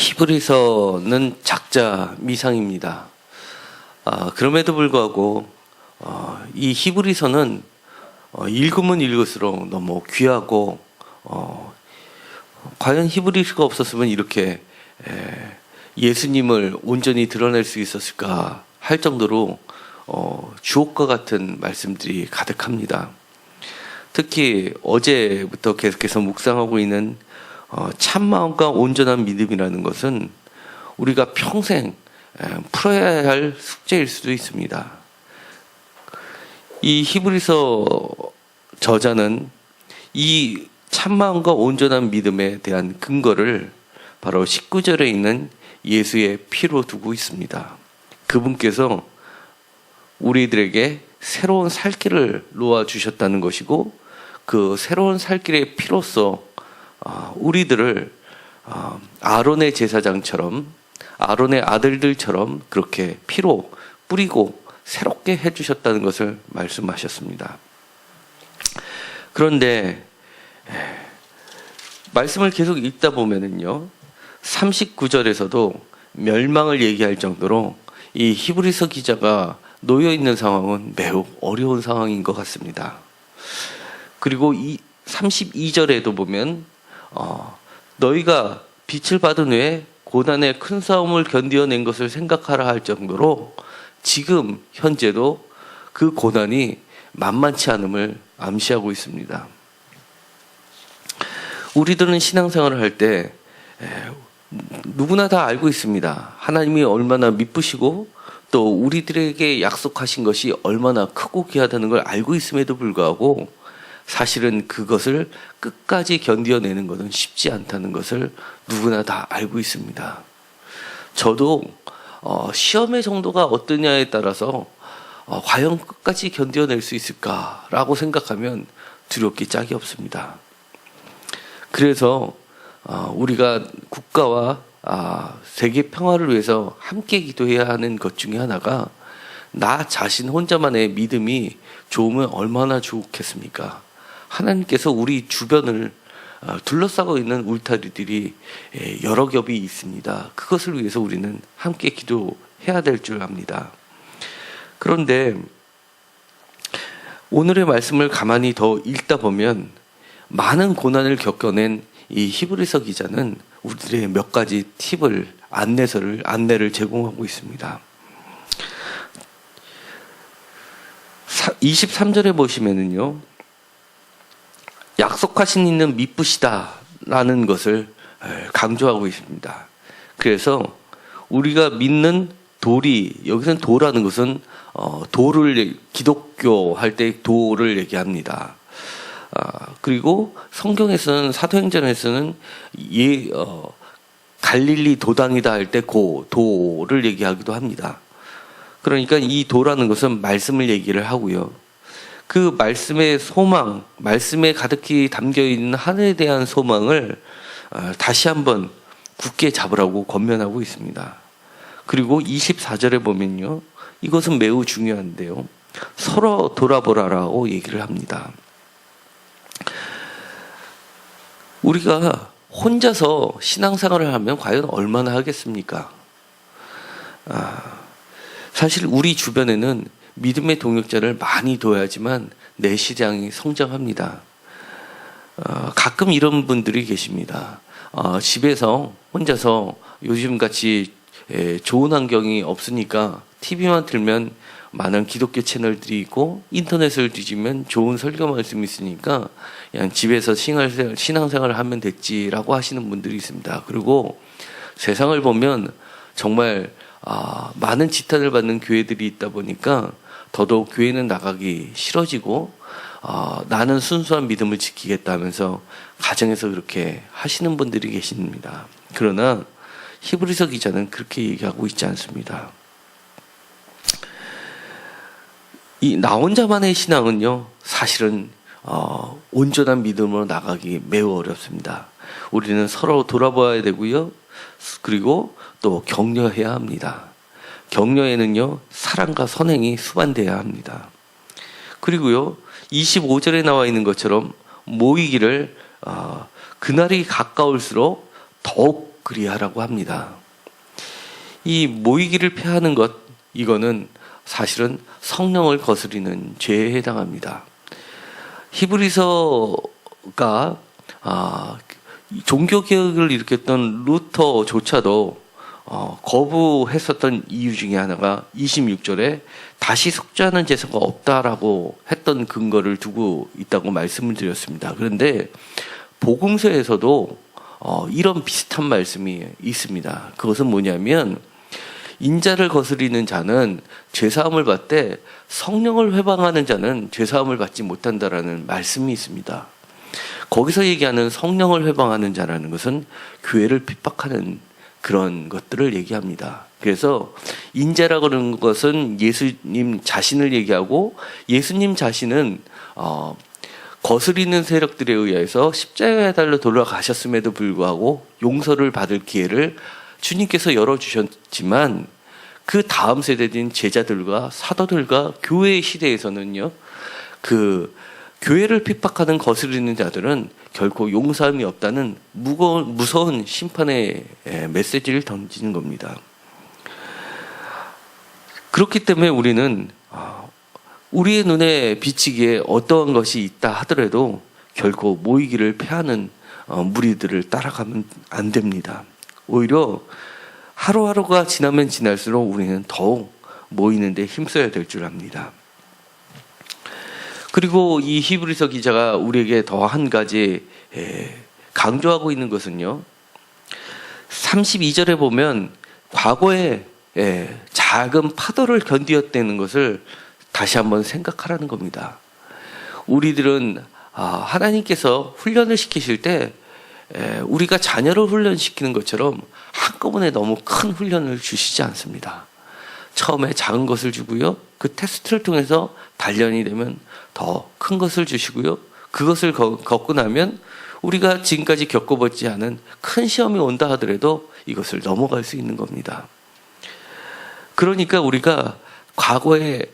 히브리서는 작자 미상입니다. 그럼에도 불구하고 이 히브리서는 읽으면 읽을수록 너무 귀하고 과연 히브리서가 없었으면 이렇게 예수님을 온전히 드러낼 수 있었을까 할 정도로 주옥과 같은 말씀들이 가득합니다. 특히 어제부터 계속해서 묵상하고 있는 참마음과 온전한 믿음이라는 것은 우리가 평생 풀어야 할 숙제일 수도 있습니다. 이 히브리서 저자는 이 참마음과 온전한 믿음에 대한 근거를 바로 19절에 있는 예수의 피로 두고 있습니다. 그분께서 우리들에게 새로운 살 길을 놓아주셨다는 것이고, 그 새로운 살 길의 피로써 우리들을 아론의 제사장처럼, 아론의 아들들처럼 그렇게 피로 뿌리고 새롭게 해주셨다는 것을 말씀하셨습니다. 그런데 말씀을 계속 읽다 보면은요, 39절에서도 멸망을 얘기할 정도로 이 히브리서 기자가 놓여 있는 상황은 매우 어려운 상황인 것 같습니다. 그리고 이 32절에도 보면 너희가 빛을 받은 후에 고난의 큰 싸움을 견디어낸 것을 생각하라 할 정도로 지금 현재도 그 고난이 만만치 않음을 암시하고 있습니다. 우리들은 신앙생활을 할 때 누구나 다 알고 있습니다. 하나님이 얼마나 미쁘시고 또 우리들에게 약속하신 것이 얼마나 크고 귀하다는 걸 알고 있음에도 불구하고 사실은 그것을 끝까지 견뎌내는 것은 쉽지 않다는 것을 누구나 다 알고 있습니다. 저도 시험의 정도가 어떠냐에 따라서 과연 끝까지 견뎌낼 수 있을까라고 생각하면 두렵기 짝이 없습니다. 그래서 우리가 국가와 세계 평화를 위해서 함께 기도해야 하는 것 중에 하나가 나 자신 혼자만의 믿음이 좋으면 얼마나 좋겠습니까? 하나님께서 우리 주변을 둘러싸고 있는 울타리들이 여러 겹이 있습니다. 그것을 위해서 우리는 함께 기도해야 될 줄 압니다. 그런데 오늘의 말씀을 가만히 더 읽다 보면 많은 고난을 겪어낸 이 히브리서 기자는 우리들의 몇 가지 팁을, 안내를 제공하고 있습니다. 23절에 보시면은요, 약속하신 이는 미쁘시다라는 것을 강조하고 있습니다. 그래서 우리가 믿는 돌이, 여기서는 도라는 것은 기독교 할 때 도를 얘기합니다. 그리고 성경에서는, 사도행전에서는 갈릴리 도당이다 할 때 도를 얘기하기도 합니다. 그러니까 이 도라는 것은 말씀을 얘기를 하고요. 그 말씀의 소망, 말씀에 가득히 담겨있는 하늘에 대한 소망을 다시 한번 굳게 잡으라고 권면하고 있습니다. 그리고 24절에 보면요, 이것은 매우 중요한데요, 서로 돌아보라라고 얘기를 합니다. 우리가 혼자서 신앙생활을 하면 과연 얼마나 하겠습니까? 사실 우리 주변에는 믿음의 동역자를 많이 둬야지만 내 신앙이 성장합니다. 가끔 이런 분들이 계십니다. 집에서 혼자서 요즘같이 좋은 환경이 없으니까 TV만 틀면 많은 기독교 채널들이 있고 인터넷을 뒤지면 좋은 설교 말씀이 있으니까 그냥 집에서 신앙생활을 하면 됐지라고 하시는 분들이 있습니다. 그리고 세상을 보면 정말 많은 지탄을 받는 교회들이 있다 보니까 더더욱 교회는 나가기 싫어지고 나는 순수한 믿음을 지키겠다 하면서 가정에서 그렇게 하시는 분들이 계십니다. 그러나 히브리서 기자는 그렇게 얘기하고 있지 않습니다. 나 혼자만의 신앙은요, 사실은 온전한 믿음으로 나가기 매우 어렵습니다. 우리는 서로 돌아봐야 되고요, 그리고 또 격려해야 합니다. 격려에는요, 사랑과 선행이 수반돼야 합니다. 그리고요, 25절에 나와 있는 것처럼 모이기를 그날이 가까울수록 더욱 그리하라고 합니다. 이 모이기를 패하는 것, 이거는 사실은 성령을 거스리는 죄에 해당합니다. 히브리서가 종교개혁을 일으켰던 루터조차도 거부했었던 이유 중에 하나가 26절에 다시 속죄하는 제사가 없다라고 했던 근거를 두고 있다고 말씀을 드렸습니다. 그런데 복음서에서도 이런 비슷한 말씀이 있습니다. 그것은 뭐냐면 인자를 거스리는 자는 죄사함을 받되 성령을 회방하는 자는 죄사함을 받지 못한다라는 말씀이 있습니다. 거기서 얘기하는 성령을 회방하는 자라는 것은 교회를 핍박하는 그런 것들을 얘기합니다. 그래서 인자라고 하는 것은 예수님 자신을 얘기하고, 예수님 자신은 거스리는 세력들에 의해서 십자가에 달려 돌아가셨음에도 불구하고 용서를 받을 기회를 주님께서 열어주셨지만, 그 다음 세대인 제자들과 사도들과 교회의 시대에서는요, 그 교회를 핍박하는 거스리는 자들은 결코 용서함이 없다는 무서운 심판의 메시지를 던지는 겁니다. 그렇기 때문에 우리는 우리의 눈에 비치기에 어떠한 것이 있다 하더라도 결코 모이기를 패하는 무리들을 따라가면 안 됩니다. 오히려 하루하루가 지나면 지날수록 우리는 더욱 모이는 데 힘써야 될 줄 압니다. 그리고 이 히브리서 기자가 우리에게 더 한 가지 강조하고 있는 것은요, 32절에 보면 과거에 작은 파도를 견디었다는 것을 다시 한번 생각하라는 겁니다. 우리들은 하나님께서 훈련을 시키실 때 우리가 자녀를 훈련시키는 것처럼 한꺼번에 너무 큰 훈련을 주시지 않습니다. 처음에 작은 것을 주고요, 그 테스트를 통해서 단련이 되면 더 큰 것을 주시고요, 그것을 겪고 나면 우리가 지금까지 겪어보지 않은 큰 시험이 온다 하더라도 이것을 넘어갈 수 있는 겁니다. 그러니까 우리가 과거에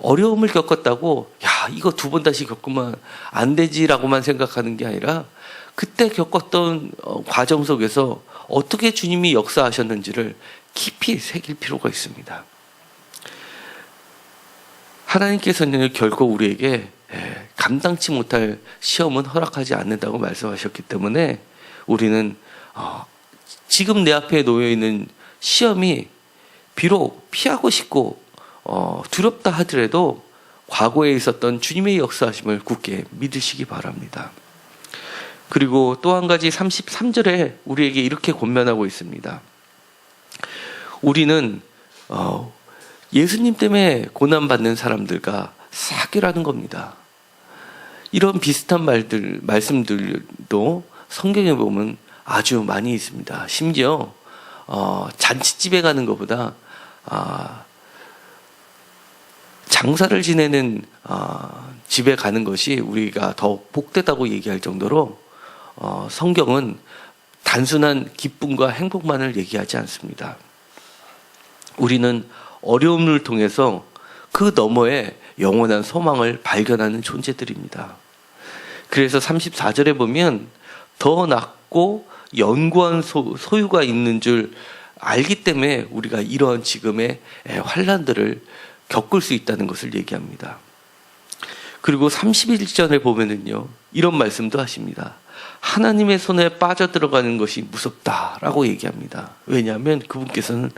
어려움을 겪었다고 이거 두 번 다시 겪으면 안 되지라고만 생각하는 게 아니라, 그때 겪었던 과정 속에서 어떻게 주님이 역사하셨는지를 깊이 새길 필요가 있습니다. 하나님께서는 결코 우리에게 감당치 못할 시험은 허락하지 않는다고 말씀하셨기 때문에 우리는 지금 내 앞에 놓여있는 시험이 비록 피하고 싶고 두렵다 하더라도 과거에 있었던 주님의 역사하심을 굳게 믿으시기 바랍니다. 그리고 또 한 가지 33절에 우리에게 이렇게 권면하고 있습니다. 우리는 예수님 때문에 고난받는 사람들과 사귀라는 겁니다. 이런 비슷한 말씀들도 성경에 보면 아주 많이 있습니다. 심지어 잔치집에 가는 것보다 장사를 지내는 집에 가는 것이 우리가 더 복되다고 얘기할 정도로 성경은 단순한 기쁨과 행복만을 얘기하지 않습니다. 우리는 어려움을 통해서 그 너머에 영원한 소망을 발견하는 존재들입니다. 그래서 34절에 보면 더 낫고 연고한 소유가 있는 줄 알기 때문에 우리가 이러한 지금의 환난들을 겪을 수 있다는 것을 얘기합니다. 그리고 31절에 보면은요, 이런 말씀도 하십니다. 하나님의 손에 빠져들어가는 것이 무섭다라고 얘기합니다. 왜냐하면 그분께서는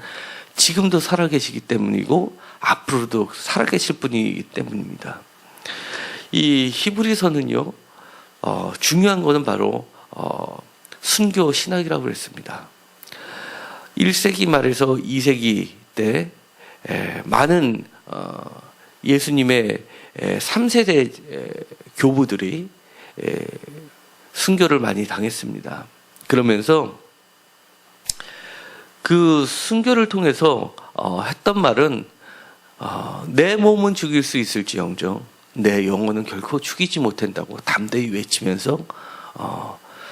지금도 살아계시기 때문이고 앞으로도 살아계실 분이기 때문입니다. 이 히브리서는요, 중요한 것은 바로 순교 신학이라고 그랬습니다. 1세기 말에서 2세기 때 많은 예수님의 3세대 교부들이 순교를 많이 당했습니다. 그러면서 그 순교를 통해서 했던 말은 내 몸은 죽일 수 있을지언정 내 영혼은 결코 죽이지 못한다고 담대히 외치면서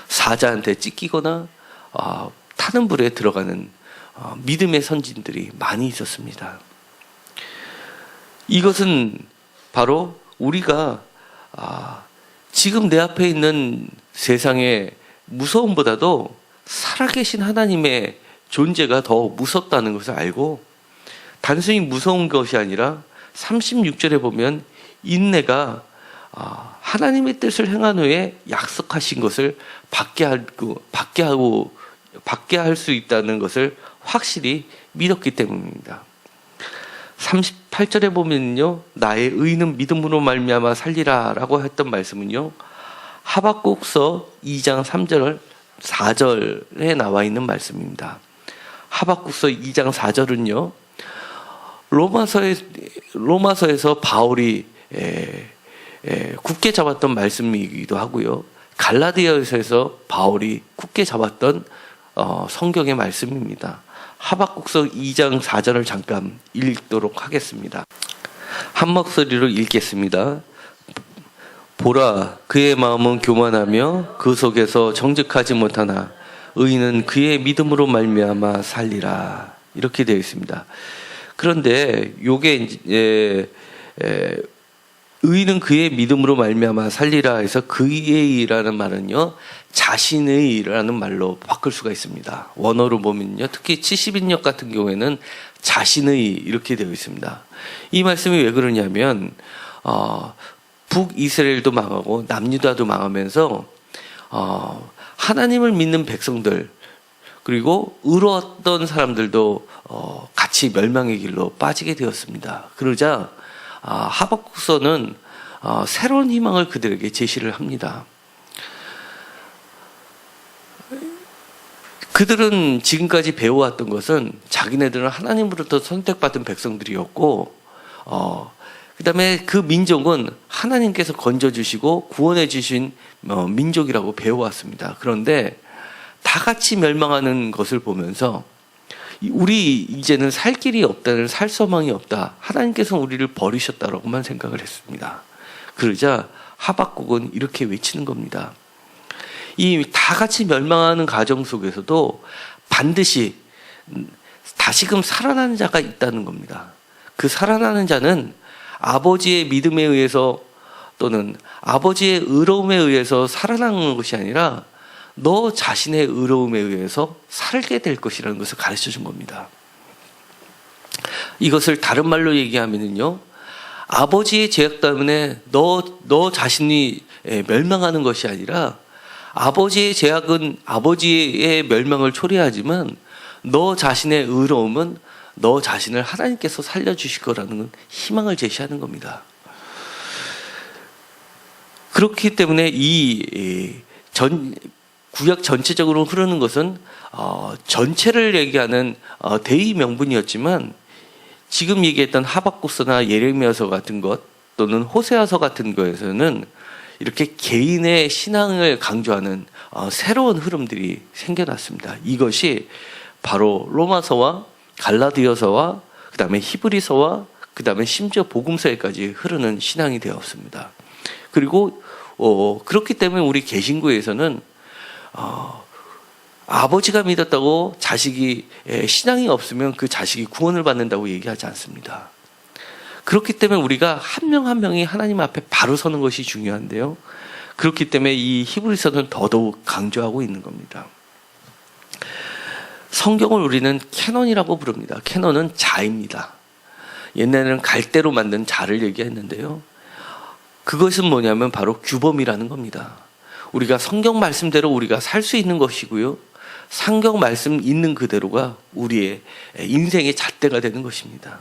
사자한테 찢기거나 타는 불에 들어가는 믿음의 선진들이 많이 있었습니다. 이것은 바로 우리가 지금 내 앞에 있는 세상의 무서움보다도 살아계신 하나님의 존재가 더 무섭다는 것을 알고 단순히 무서운 것이 아니라 36절에 보면 인내가 하나님의 뜻을 행한 후에 약속하신 것을 받게 할 수 있다는 것을 확실히 믿었기 때문입니다. 38절에 보면요, 나의 의는 믿음으로 말미암아 살리라라고 했던 말씀은요, 하박국서 2장 3절 4절에 나와 있는 말씀입니다. 하박국서 2장 4절은요, 로마서에서 바울이 굳게 잡았던 말씀이기도 하고요, 갈라디아서에서 바울이 굳게 잡았던 성경의 말씀입니다. 하박국서 2장 4절을 잠깐 읽도록 하겠습니다. 한 목소리로 읽겠습니다. 보라, 그의 마음은 교만하며 그 속에서 정직하지 못하나 의인은 그의 믿음으로 말미암아 살리라. 이렇게 되어 있습니다. 그런데 요게 이제 의인은 그의 믿음으로 말미암아 살리라 해서 그의라는 말은요, 자신의라는 말로 바꿀 수가 있습니다. 원어로 보면요, 특히 70인역 같은 경우에는 자신의 이렇게 되어 있습니다. 이 말씀이 왜 그러냐면 북이스라엘도 망하고 남유다도 망하면서 하나님을 믿는 백성들 그리고 의로웠던 사람들도 같이 멸망의 길로 빠지게 되었습니다. 그러자 하박국서는 새로운 희망을 그들에게 제시를 합니다. 그들은 지금까지 배워왔던 것은 자기네들은 하나님으로부터 선택받은 백성들이었고 그 다음에 그 민족은 하나님께서 건져주시고 구원해 주신 민족이라고 배워왔습니다. 그런데 다 같이 멸망하는 것을 보면서 우리 이제는 살 길이 없다는 살 소망이 없다. 하나님께서 우리를 버리셨다라고만 생각을 했습니다. 그러자 하박국은 이렇게 외치는 겁니다. 이 다 같이 멸망하는 가정 속에서도 반드시 다시금 살아나는 자가 있다는 겁니다. 그 살아나는 자는 아버지의 믿음에 의해서 또는 아버지의 의로움에 의해서 살아나는 것이 아니라 너 자신의 의로움에 의해서 살게 될 것이라는 것을 가르쳐 준 겁니다. 이것을 다른 말로 얘기하면요, 아버지의 죄악 때문에 너 자신이 멸망하는 것이 아니라 아버지의 죄악은 아버지의 멸망을 초래하지만 너 자신의 의로움은 너 자신을 하나님께서 살려주실 거라는 희망을 제시하는 겁니다. 그렇기 때문에 구약 전체적으로 흐르는 것은 전체를 얘기하는 대의 명분이었지만 지금 얘기했던 하박국서나 예레미야서 같은 것 또는 호세아서 같은 거에서는 이렇게 개인의 신앙을 강조하는 새로운 흐름들이 생겨났습니다. 이것이 바로 로마서와 갈라디아서와 그 다음에 히브리서와 그 다음에 심지어 복음서에까지 흐르는 신앙이 되었습니다. 그리고 그렇기 때문에 우리 개신교에서는 아버지가 믿었다고 자식이 신앙이 없으면 그 자식이 구원을 받는다고 얘기하지 않습니다. 그렇기 때문에 우리가 한 명 한 명이 하나님 앞에 바로 서는 것이 중요한데요. 그렇기 때문에 이 히브리서는 더더욱 강조하고 있는 겁니다. 성경을 우리는 캐논이라고 부릅니다. 캐논은 자입니다. 옛날에는 갈대로 만든 자를 얘기했는데요. 그것은 뭐냐면 바로 규범이라는 겁니다. 우리가 성경 말씀대로 우리가 살 수 있는 것이고요. 성경 말씀 있는 그대로가 우리의 인생의 잣대가 되는 것입니다.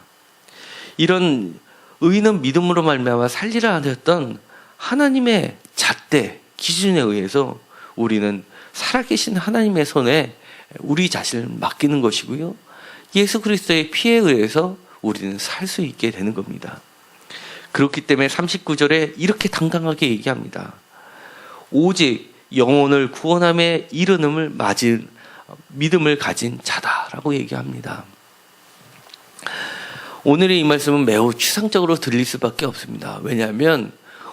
이런 의인은 믿음으로 말미암아 살리라 하셨던 하나님의 잣대 기준에 의해서 우리는 살아계신 하나님의 손에 우리 자신을 맡기는 것이고요. 예수 그리스도의 피에 의해서 우리는 살 수 있게 되는 겁니다. 그렇기 때문에 39절에 이렇게 당당하게 얘기합니다. 오직 영혼을 구원함에 이르름을 맞은 믿음을 가진 자다라고 얘기합니다. 오늘의 이 말씀은 매우 추상적으로 들릴 수밖에 없습니다. 왜냐하면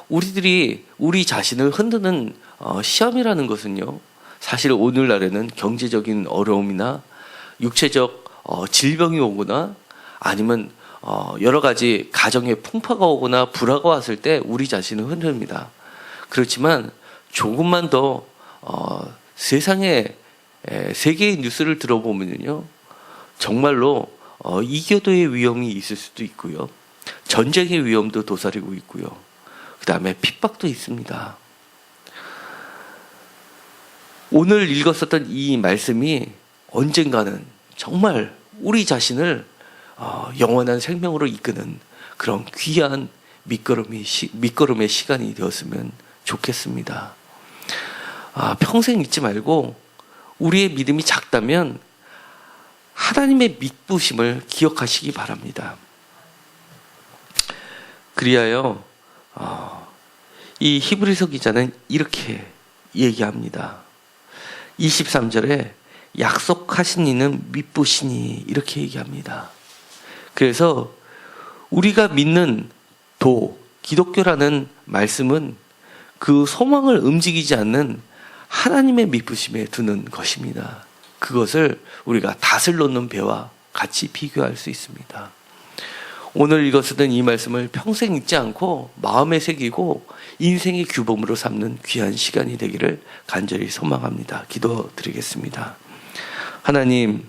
우리들이 우리 자신을 흔드는 시험이라는 것은요, 사실 오늘날에는 경제적인 어려움이나 육체적 질병이 오거나 아니면 여러 가지 가정의 풍파가 오거나 불화가 왔을 때 우리 자신을 흔듭니다. 그렇지만 조금만 더 세상에 세계의 뉴스를 들어보면요, 정말로 이교도의 위험이 있을 수도 있고요, 전쟁의 위험도 도사리고 있고요, 그 다음에 핍박도 있습니다. 오늘 읽었었던 이 말씀이 언젠가는 정말 우리 자신을 영원한 생명으로 이끄는 그런 귀한 밑거름의 시간이 되었으면 좋겠습니다. 평생 잊지 말고 우리의 믿음이 작다면 하나님의 믿부심을 기억하시기 바랍니다. 그리하여 이 히브리서 기자는 이렇게 얘기합니다. 23절에 약속하신 이는 믿부시니 이렇게 얘기합니다. 그래서 우리가 믿는 기독교라는 말씀은 그 소망을 움직이지 않는 하나님의 믿부심에 두는 것입니다. 그것을 우리가 닷을 놓는 배와 같이 비교할 수 있습니다. 오늘 읽었던 이 말씀을 평생 잊지 않고 마음에 새기고 인생의 규범으로 삼는 귀한 시간이 되기를 간절히 소망합니다. 기도드리겠습니다. 하나님,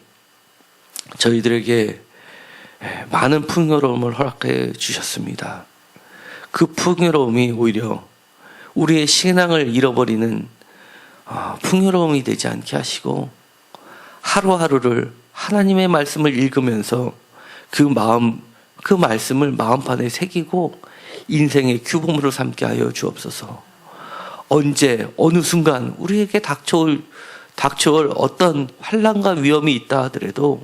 저희들에게 많은 풍요로움을 허락해 주셨습니다. 그 풍요로움이 오히려 우리의 신앙을 잃어버리는 풍요로움이 되지 않게 하시고, 하루하루를 하나님의 말씀을 읽으면서 그 말씀을 마음판에 새기고 인생의 규범으로 삼게 하여 주옵소서. 언제 어느 순간 우리에게 닥쳐올 어떤 환난과 위험이 있다 하더라도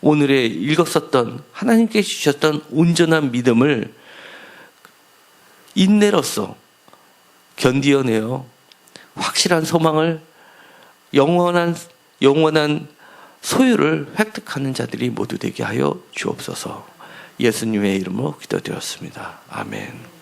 오늘에 읽었었던 하나님께 주셨던 온전한 믿음을 인내로써 견디어내어 확실한 소망을 영원한 소유를 획득하는 자들이 모두 되게 하여 주옵소서. 예수님의 이름으로 기도드렸습니다. 아멘.